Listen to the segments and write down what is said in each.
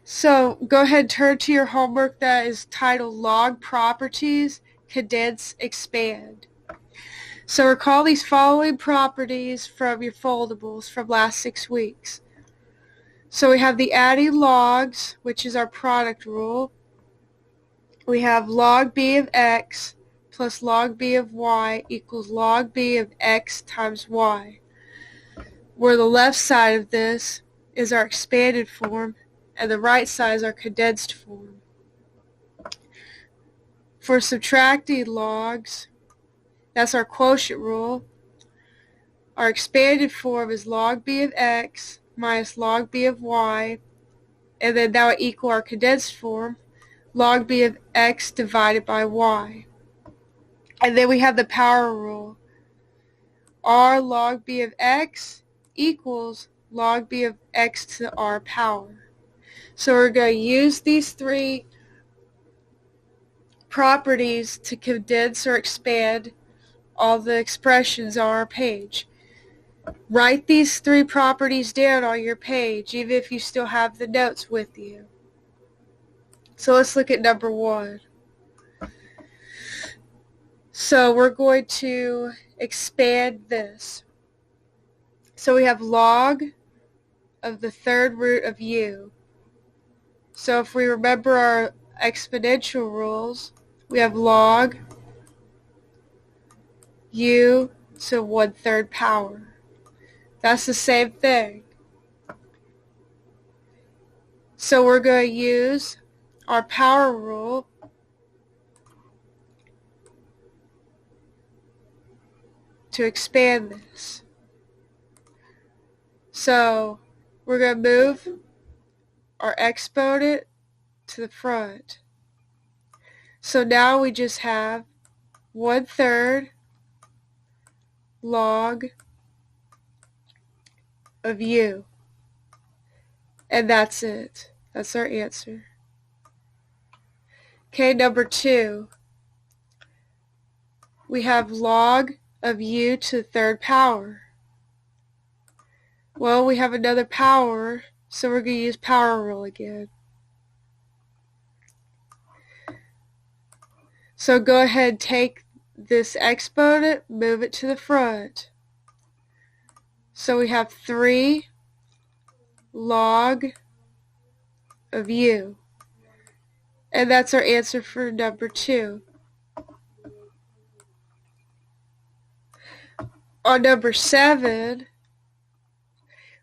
So go ahead and turn to your homework that is titled Log Properties, Condense Expand. So recall these following properties from your foldables from last 6 weeks. So we have the adding logs, which is our product rule. We have log b of x plus log b of y equals log b of x times y, where the left side of this is our expanded form and the right side is our condensed form. For subtracting logs, that's our quotient rule. Our expanded form is log b of x minus log b of y, and then that would equal our condensed form, log b of x divided by y. And then we have the power rule. R log b of x equals log b of x to r power. So we're going to use these three properties to condense or expand all the expressions on our page. Write these three properties down on your page, even if you still have the notes with you. So let's look at number 1. So we're going to expand this. So we have log of the third root of u. So if we remember our exponential rules, we have log u to 1/3 power. That's the same thing. So we're going to use our power rule to expand this. So we're going to move our exponent to the front. So now we just have 1/3 log of u. And that's it. That's our answer. Okay, number 2. We have log of u to the third power. Well, we have another power, so we're going to use power rule again. So go ahead and take this exponent, move it to the front. So we have 3 log of u. And that's our answer for number 2. On number 7,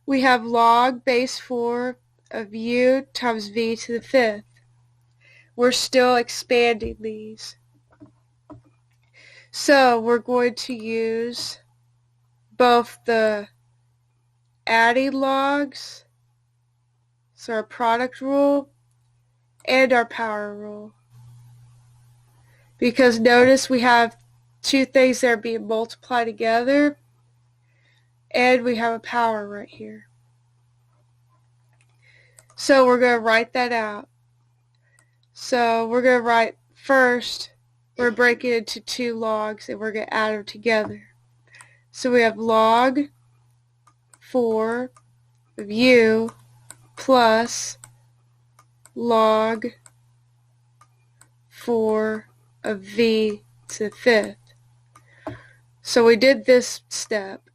we have log base 4 of u times v to the 5th. We're still expanding these. So we're going to use both the adding logs, so our product rule, and our power rule. Because notice we have two things that are being multiplied together, and we have a power right here. So we're going to write that out. So we're going to write first, we're breaking it into 2 logs, and we're going to add them together. So we have log 4 of u plus log 4 of v to the 5th. So we did this step.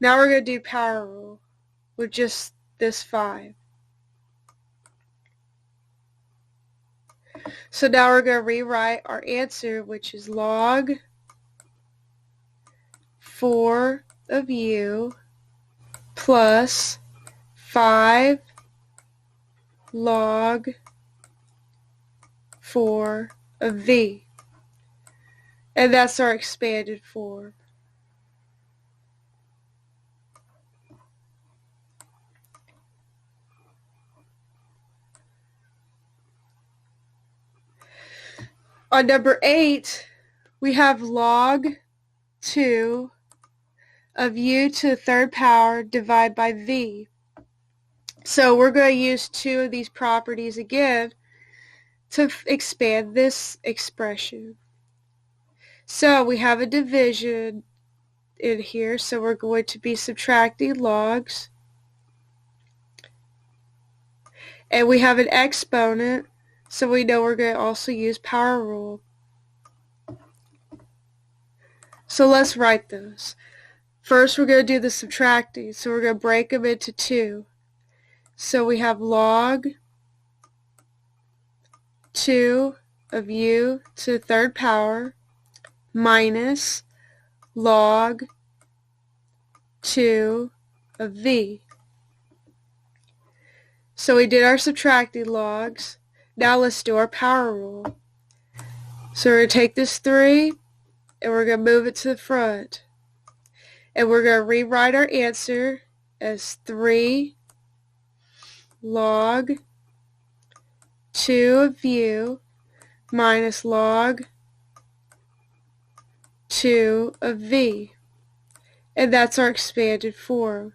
Now we're going to do power rule with just this 5. So now we're going to rewrite our answer, which is log 4 of u plus 5 log 4 of v. And that's our expanded form. On number 8, we have log 2 of u to the 3rd power divided by v. So we're going to use 2 of these properties again to expand this expression. So we have a division in here, so we're going to be subtracting logs. And we have an exponent, so we know we're going to also use power rule. So let's write those. First, we're going to do the subtracting, so we're going to break them into 2. So we have log 2 of u to the third power minus log 2 of v. So we did our subtracting logs. Now let's do our power rule. So we're going to take this 3 and we're going to move it to the front. And we're going to rewrite our answer as 3 log 2 of u minus log 2 of v. And that's our expanded form.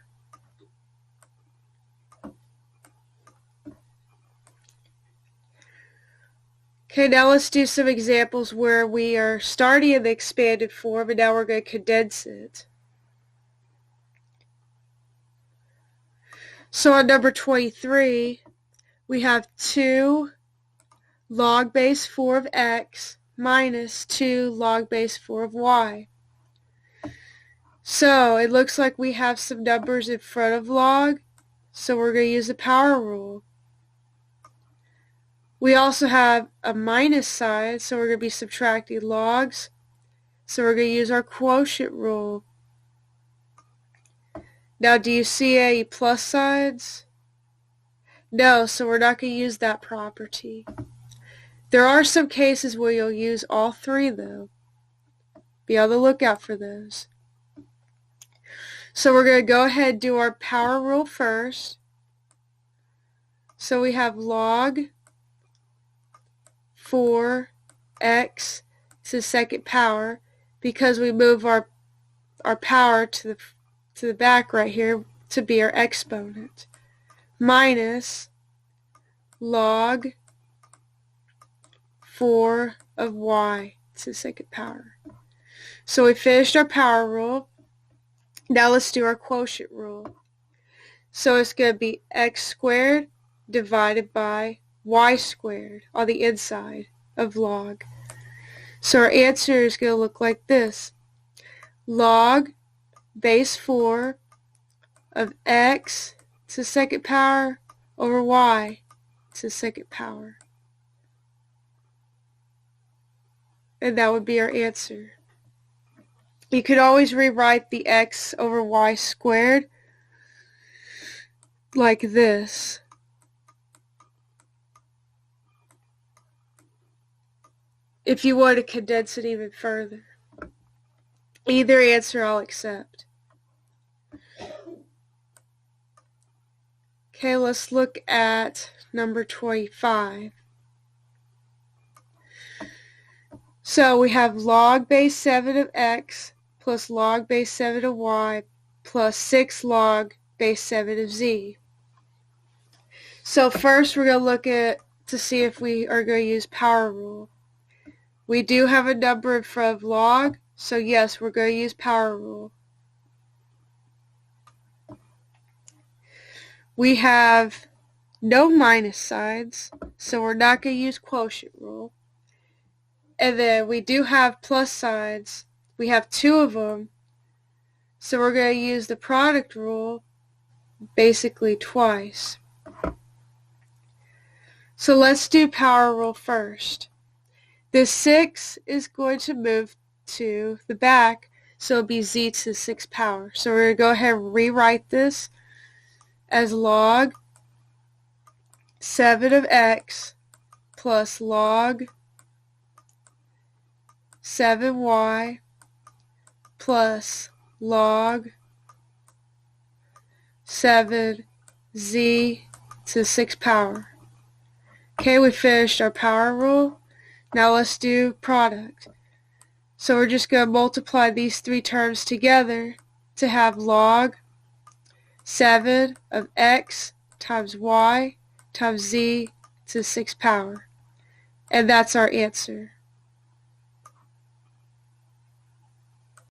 Okay, now let's do some examples where we are starting in the expanded form and now we're going to condense it. So on number 23, we have 2 log base 4 of x minus 2 log base 4 of y. So it looks like we have some numbers in front of log, so we're going to use the power rule. We also have a minus sign, so we're going to be subtracting logs. So we're going to use our quotient rule. Now, do you see any plus signs? No, so we're not going to use that property. There are some cases where you'll use all 3, though. Be on the lookout for those. So we're going to go ahead and do our power rule first. So we have log 4x to the second power, because we move our power to the back right here to be our exponent, minus log 4 of y to the second power. So we finished our power rule. Now let's do our quotient rule. So it's going to be x squared divided by y squared on the inside of log. So our answer is going to look like this. Log base 4 of x to the second power over y to the second power. And that would be our answer. You could always rewrite the x over y squared like this. If you want to condense it even further. Either answer I'll accept. Okay, let's look at number 25. So we have log base 7 of x plus log base 7 of y plus 6 log base 7 of z. So first we're going to look at to see if we are going to use power rule. We do have a number in front of log, so yes, we're going to use power rule. We have no minus signs, so we're not going to use quotient rule. And then we do have plus signs. We have 2 of them, so we're going to use the product rule basically twice. So let's do power rule first. This 6 is going to move to the back, so it'll be z to the 6th power. So we're going to go ahead and rewrite this as log 7 of x plus log 7y plus log 7z to the 6th power. Okay, we finished our power rule. Now let's do product. So we're just going to multiply these 3 terms together to have log 7 of x times y times z to the 6th power. And that's our answer.